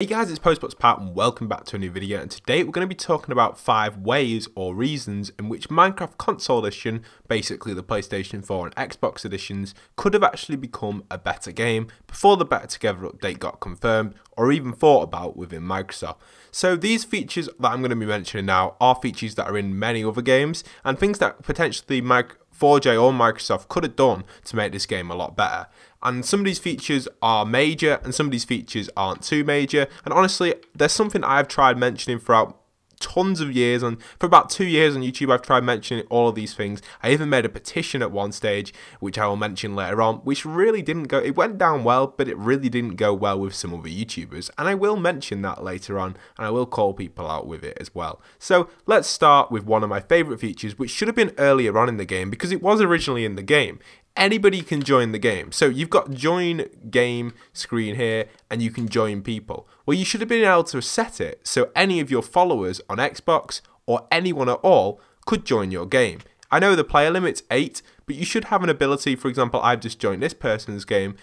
Hey guys, it's POSTBOXPAT and welcome back to a new video, and today we're going to be talking about 5 ways or reasons in which Minecraft Console Edition, basically the PlayStation 4 and Xbox editions, could have actually become a better game before the Better Together update got confirmed or even thought about within Microsoft. So these features that I'm going to be mentioning now are features that are in many other games and things that potentially 4J or Microsoft could have done to make this game a lot better. And some of these features are major and some of these features aren't too major. And honestly, there's something I've tried mentioning throughout tons of years, and for about 2 years on YouTube I've tried mentioning all of these things. I even made a petition at one stage, which I will mention later on, which really didn't go, it went down well, but it really didn't go well with some other YouTubers, and I will mention that later on, and I will call people out with it as well. So let's start with one of my favourite features, which should have been earlier on in the game because it was originally in the game. Anybody can join the game. So you've got join game screen here and you can join people. Well, you should have been able to set it so any of your followers on Xbox or anyone at all could join your game. I know the player limit's 8, but you should have an ability. For example, I've just joined this person's game,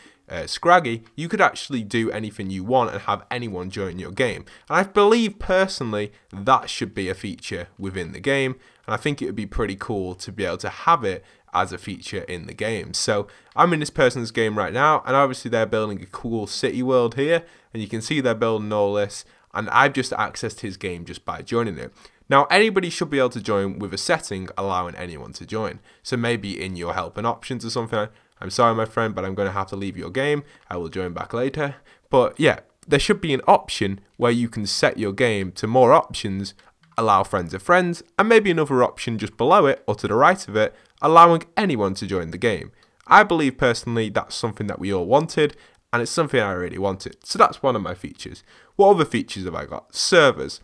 Scraggy. You could actually do anything you want and have anyone join your game. And I believe personally that should be a feature within the game. And I think it would be pretty cool to be able to have it as a feature in the game. So I'm in this person's game right now, and obviously they're building a cool city world here, and you can see they're building all this, and I've just accessed his game just by joining it. Now anybody should be able to join with a setting allowing anyone to join. So maybe in your help and options or something, I'm sorry my friend, but I'm going to have to leave your game. I will join back later. But yeah, there should be an option where you can set your game to more options, allow friends of friends, and maybe another option just below it or to the right of it, allowing anyone to join the game. I believe personally that's something that we all wanted, and it's something I really wanted. So that's one of my features. What other features have I got? Servers.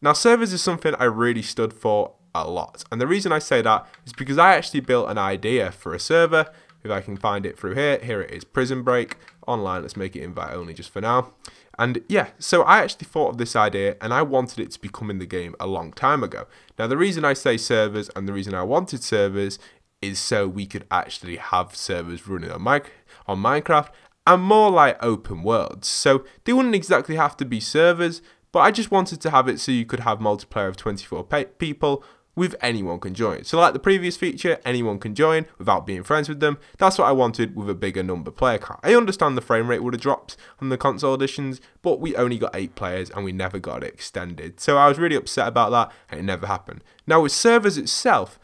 Now servers is something I really stood for a lot, and the reason I say that is because I actually built an idea for a server. If I can find it through here it is, Prison Break online. Let's make it invite only just for now. And yeah, so I actually thought of this idea and I wanted it to become in the game a long time ago. Now the reason I say servers and the reason I wanted servers is so we could actually have servers running on Minecraft and more like open worlds. So they wouldn't exactly have to be servers, but I just wanted to have it so you could have multiplayer of 24 people with anyone can join. So like the previous feature, anyone can join without being friends with them. That's what I wanted with a bigger number player count. I understand the frame rate would have dropped on the console editions, but we only got 8 players and we never got it extended. So I was really upset about that and it never happened. Now with servers itself,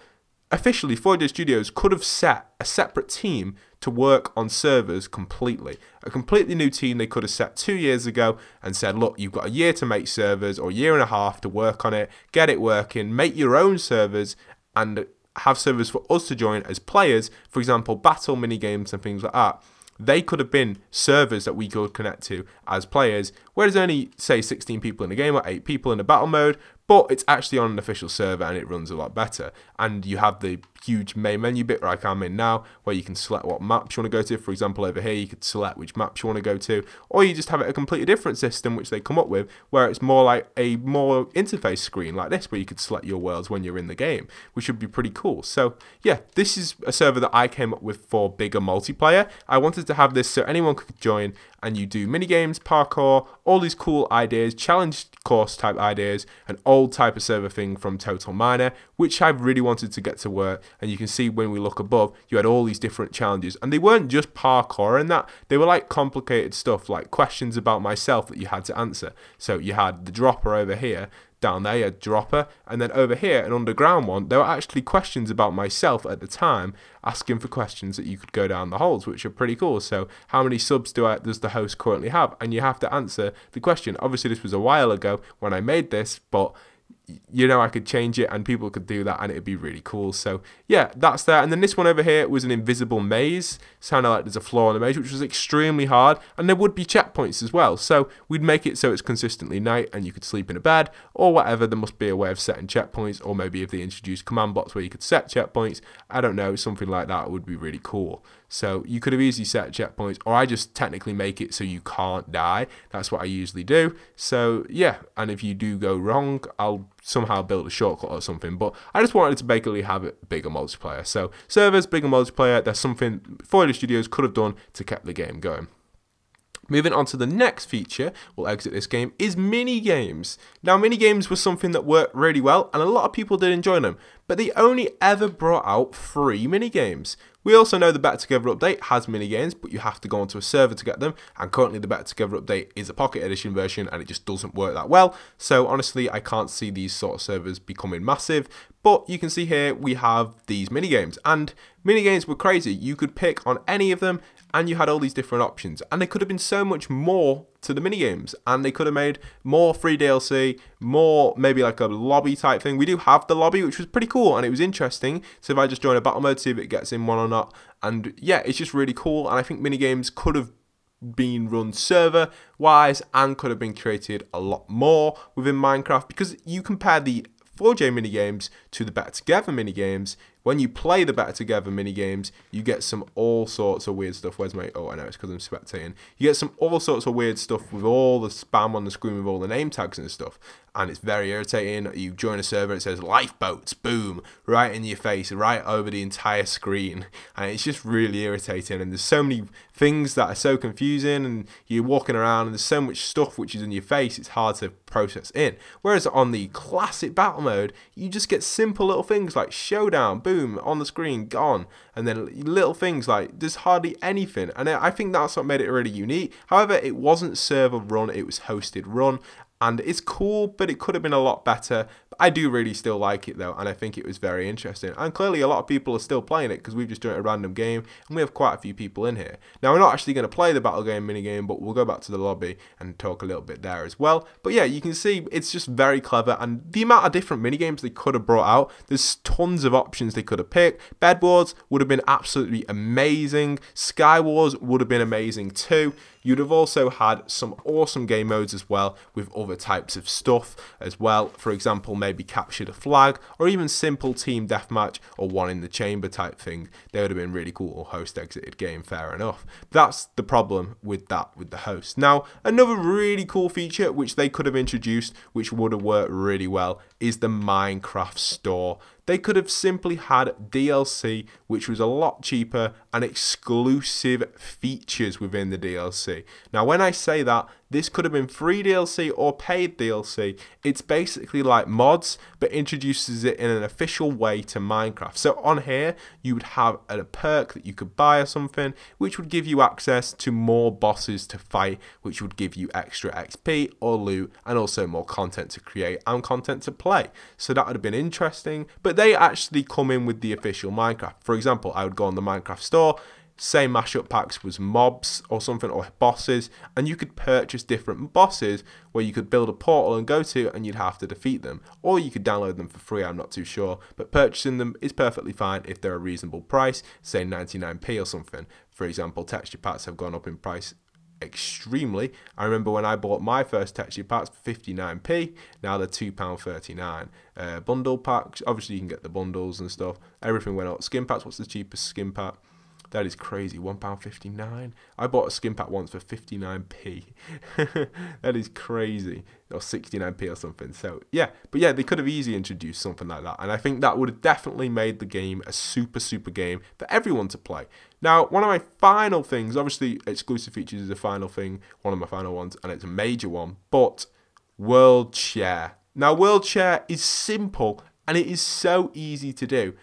officially 4J Studios could have set a separate team to work on servers completely. A completely new team they could have set 2 years ago and said, look, you've got a year to make servers or a year and a half to work on it, get it working, make your own servers and have servers for us to join as players. For example, battle minigames and things like that. They could have been servers that we could connect to as players, where there's only, say, 16 people in the game or 8 people in the battle mode, but it's actually on an official server and it runs a lot better. And you have the huge main menu bit like I'm in now, where you can select what maps you want to go to. For example, over here you could select which maps you want to go to, or you just have it a completely different system which they come up with, where it's more like a more interface screen like this, where you could select your worlds when you're in the game, which would be pretty cool. So yeah, this is a server that I came up with for bigger multiplayer. I wanted to have this so anyone could join, and you do minigames, parkour, all these cool ideas, challenge course type ideas, an old type of server thing from Total Miner, which I really wanted to get to work. And you can see when we look above, you had all these different challenges, and they weren't just parkour and that, they were like complicated stuff, like questions about myself that you had to answer. So you had the dropper over here, down there you had dropper, and then over here an underground one, there were actually questions about myself at the time, asking for questions that you could go down the holes, which are pretty cool. So how many subs does the host currently have, and you have to answer the question. Obviously this was a while ago when I made this, but you know, I could change it and people could do that and it'd be really cool. So yeah, that's that. And then this one over here was an invisible maze. Sounded like there's a floor on the maze, which was extremely hard, and there would be checkpoints as well. So we'd make it so it's consistently night and you could sleep in a bed or whatever. There must be a way of setting checkpoints, or maybe if they introduced command blocks where you could set checkpoints, I don't know, something like that would be really cool. So you could have easily set checkpoints, or I just technically make it so you can't die. That's what I usually do. So yeah, and if you do go wrong, I'll somehow build a shortcut or something, but I just wanted to basically have it bigger multiplayer. So servers, bigger multiplayer, there's something 4J Studios could have done to keep the game going. Moving on to the next feature, we'll exit this game, is mini games. Now, mini games was something that worked really well, and a lot of people did enjoy them, but they only ever brought out free mini games. We also know the Better Together update has mini games, but you have to go onto a server to get them, and currently the Better Together update is a Pocket Edition version, and it just doesn't work that well. So honestly, I can't see these sort of servers becoming massive, but you can see here we have these mini games, and mini games were crazy. You could pick on any of them, and you had all these different options, and they could have been so much more to the minigames, and they could have made more free DLC, more maybe like a lobby type thing. We do have the lobby, which was pretty cool, and it was interesting. So if I just join a battle mode, see if it gets in one or not, and yeah, it's just really cool, and I think minigames could have been run server wise and could have been created a lot more within Minecraft, because you compare the 4J minigames to the Better Together minigames. When you play the Better Together minigames, you get some all sorts of weird stuff. Where's my... Oh, I know, it's because I'm spectating. You get some all sorts of weird stuff with all the spam on the screen with all the name tags and stuff. And it's very irritating. You join a server, it says lifeboats, boom, right in your face, right over the entire screen. And it's just really irritating. And there's so many things that are so confusing, and you're walking around and there's so much stuff which is in your face, it's hard to process in. Whereas on the classic battle mode, you just get simple little things like showdown, boom, on the screen, gone. And then little things like there's hardly anything. And I think that's what made it really unique. However, it wasn't server run, it was hosted run. And it's cool, but it could have been a lot better. But I do really still like it though, and I think it was very interesting. And clearly a lot of people are still playing it because we've just done a random game, and we have quite a few people in here. Now, we're not actually going to play the battle game minigame, but we'll go back to the lobby and talk a little bit there as well. But yeah, you can see it's just very clever, and the amount of different minigames they could have brought out, there's tons of options they could have picked. Bed Wars would have been absolutely amazing. Sky Wars would have been amazing too. You'd have also had some awesome game modes as well with other types of stuff as well. For example, maybe capture the flag, or even simple team deathmatch or one in the chamber type thing. They would have been really cool, or host exited game, fair enough. That's the problem with that, with the host. Now, another really cool feature which they could have introduced, which would have worked really well, is the Minecraft store. They could have simply had DLC, which was a lot cheaper, and exclusive features within the DLC. Now, when I say that, this could have been free DLC or paid DLC. It's basically like mods, but introduces it in an official way to Minecraft. So on here, you would have a perk that you could buy or something, which would give you access to more bosses to fight, which would give you extra XP or loot, and also more content to create and content to play. So that would have been interesting, but they actually come in with the official Minecraft. For example, I would go on the Minecraft store, say mashup packs was mobs or something, or bosses, and you could purchase different bosses where you could build a portal and go to, and you'd have to defeat them, or you could download them for free. I'm not too sure, but purchasing them is perfectly fine if they're a reasonable price, say 99p or something. For example, texture packs have gone up in price extremely. I remember when I bought my first texture packs for 59p, now they're £2.39. Bundle packs, obviously you can get the bundles and stuff, everything went up. Skin packs, what's the cheapest skin pack? That is crazy, £1.59. I bought a skin pack once for 59p. That is crazy. Or 69p or something. So yeah, but yeah, they could have easily introduced something like that, and I think that would have definitely made the game a super game for everyone to play. Now, one of my final things, obviously exclusive features is a final thing, one of my final ones, and it's a major one, but world share. Now, world share is simple, and it is so easy to do.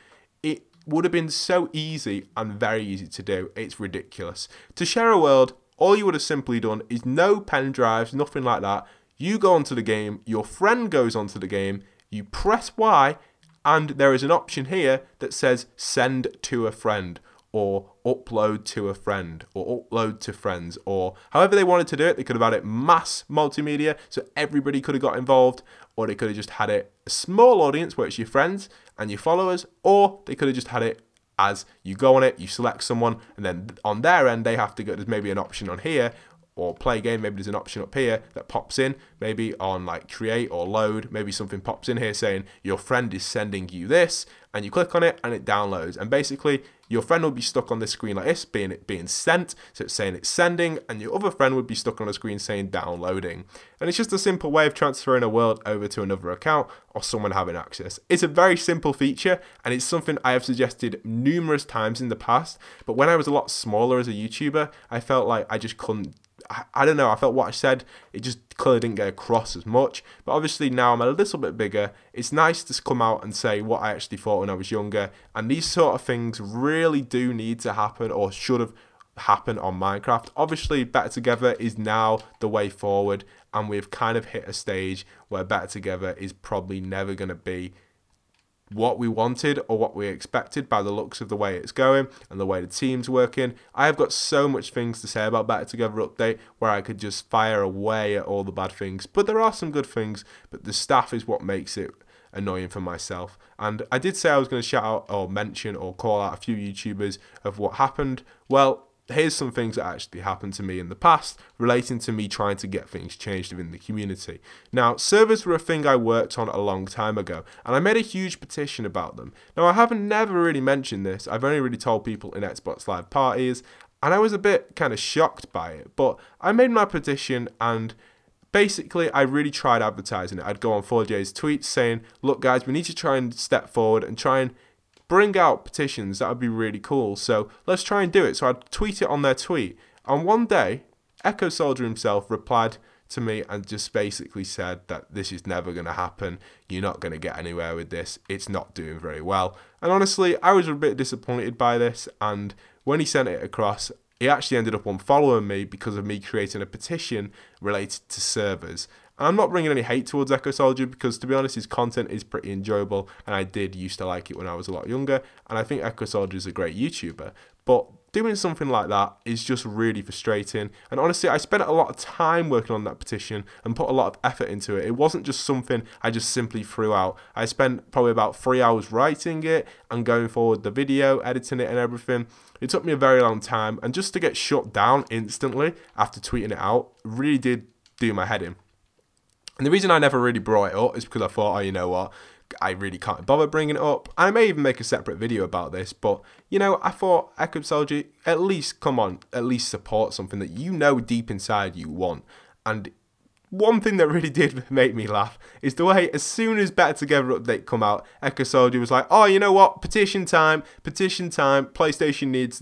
It would have been so easy and very easy to do. It's ridiculous. To share a world, all you would have simply done is no pen drives, nothing like that. You go onto the game, your friend goes onto the game, you press Y, and there is an option here that says send to a friend, or upload to a friend, or upload to friends, or however they wanted to do it. They could have had it mass multimedia, so everybody could have got involved, or they could have just had it a small audience where it's your friends and your followers, or they could have just had it as you go on it, you select someone, and then on their end they have to go, there's maybe an option on here, or play game, maybe there's an option up here that pops in, maybe on like create or load, maybe something pops in here saying your friend is sending you this, and you click on it and it downloads, and basically your friend will be stuck on this screen like this, being sent, so it's saying it's sending, and your other friend would be stuck on a screen saying downloading. And it's just a simple way of transferring a world over to another account or someone having access. It's a very simple feature, and it's something I have suggested numerous times in the past, but when I was a lot smaller as a YouTuber, I felt like I just couldn't I don't know, I felt what I said, it just clearly didn't get across as much. But obviously now I'm a little bit bigger, it's nice to come out and say what I actually thought when I was younger. And these sort of things really do need to happen, or should have happen on Minecraft. Obviously Better Together is now the way forward, and we've kind of hit a stage where Better Together is probably never going to be what we wanted or what we expected by the looks of the way it's going and the way the team's working. I have got so much things to say about Better Together update where I could just fire away at all the bad things, but there are some good things, but the staff is what makes it annoying for myself. And I did say I was going to shout out or mention or call out a few YouTubers of what happened. Well, here's some things that actually happened to me in the past relating to me trying to get things changed within the community. Now, servers were a thing I worked on a long time ago, and I made a huge petition about them. Now, I haven't never really mentioned this. I've only really told people in Xbox Live parties, and I was a bit kind of shocked by it. But I made my petition, and basically, I really tried advertising it. I'd go on 4J's tweets saying, look guys, we need to try and step forward and try and bring out petitions. That would be really cool. So let's try and do it. So I'd tweet it on their tweet. And one day, Echo Soldier himself replied to me and just basically said that this is never going to happen. You're not going to get anywhere with this. It's not doing very well. And honestly, I was a bit disappointed by this. And when he sent it across, he actually ended up unfollowing me because of me creating a petition related to servers. And I'm not bringing any hate towards Echo Soldier because, to be honest, his content is pretty enjoyable, and I did used to like it when I was a lot younger, and I think Echo Soldier is a great YouTuber. But doing something like that is just really frustrating, and honestly, I spent a lot of time working on that petition and put a lot of effort into it. It wasn't just something I just simply threw out. I spent probably about 3 hours writing it and going forward the video, editing it and everything. It took me a very long time, and just to get shut down instantly after tweeting it out really did do my head in. And the reason I never really brought it up is because I thought, oh, you know what, I really can't bother bringing it up. I may even make a separate video about this, but, you know, I thought, Echo Soldier, at least, come on, at least support something that you know deep inside you want. And one thing that really did make me laugh is the way, as soon as Better Together update come out, Echo Soldier was like, oh, you know what, petition time, PlayStation needs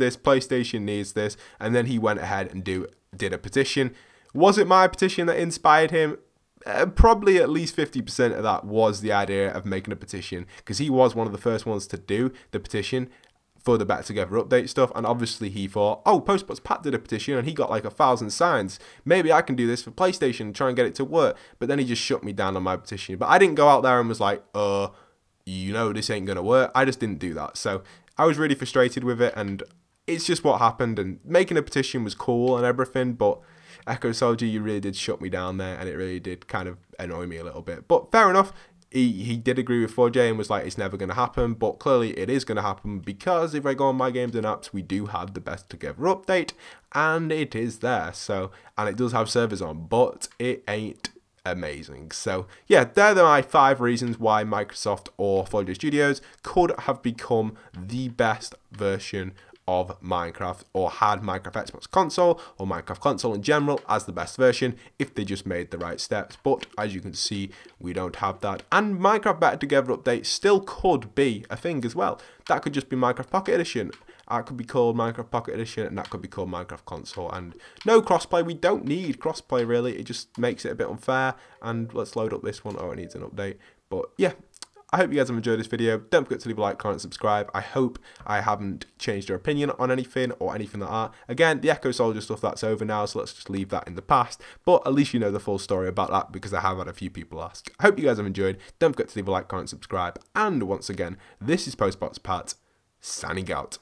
this, and then he went ahead and did a petition. Was it my petition that inspired him? Probably at least 50% of that was the idea of making a petition, because he was one of the first ones to do the petition for the Better Together update stuff, and obviously he thought, oh, POSTBOXPAT did a petition and he got like 1,000 signs, maybe I can do this for PlayStation and try and get it to work. But then he just shut me down on my petition. But I didn't go out there and was like, you know, this ain't gonna work. I just didn't do that. So I was really frustrated with it, and it's just what happened. And making a petition was cool and everything, but Echo Soldier, you really did shut me down there, and it really did kind of annoy me a little bit. But fair enough, he did agree with 4J and was like, it's never going to happen, but clearly it is going to happen, because if I go on My Games and Apps, we do have the Better Together update, and it is there. So, and it does have servers on, but it ain't amazing. So yeah, they're my 5 reasons why Microsoft or 4J Studios could have become the best version of Minecraft, or had Minecraft Xbox console or Minecraft console in general as the best version if they just made the right steps. But as you can see, we don't have that. And Minecraft Better Together update still could be a thing as well. That could just be Minecraft Pocket Edition. That could be called Minecraft Pocket Edition, and that could be called Minecraft console. And no crossplay. We don't need crossplay really. It just makes it a bit unfair. And let's load up this one. Oh, it needs an update. But yeah, I hope you guys have enjoyed this video. Don't forget to leave a like, comment, subscribe. I hope I haven't changed your opinion on anything or anything like that. Again, the Echo Soldier stuff, that's over now, so let's just leave that in the past. But at least you know the full story about that, because I have had a few people ask. I hope you guys have enjoyed. Don't forget to leave a like, comment, subscribe. And once again, this is POSTBOXPAT, signing out.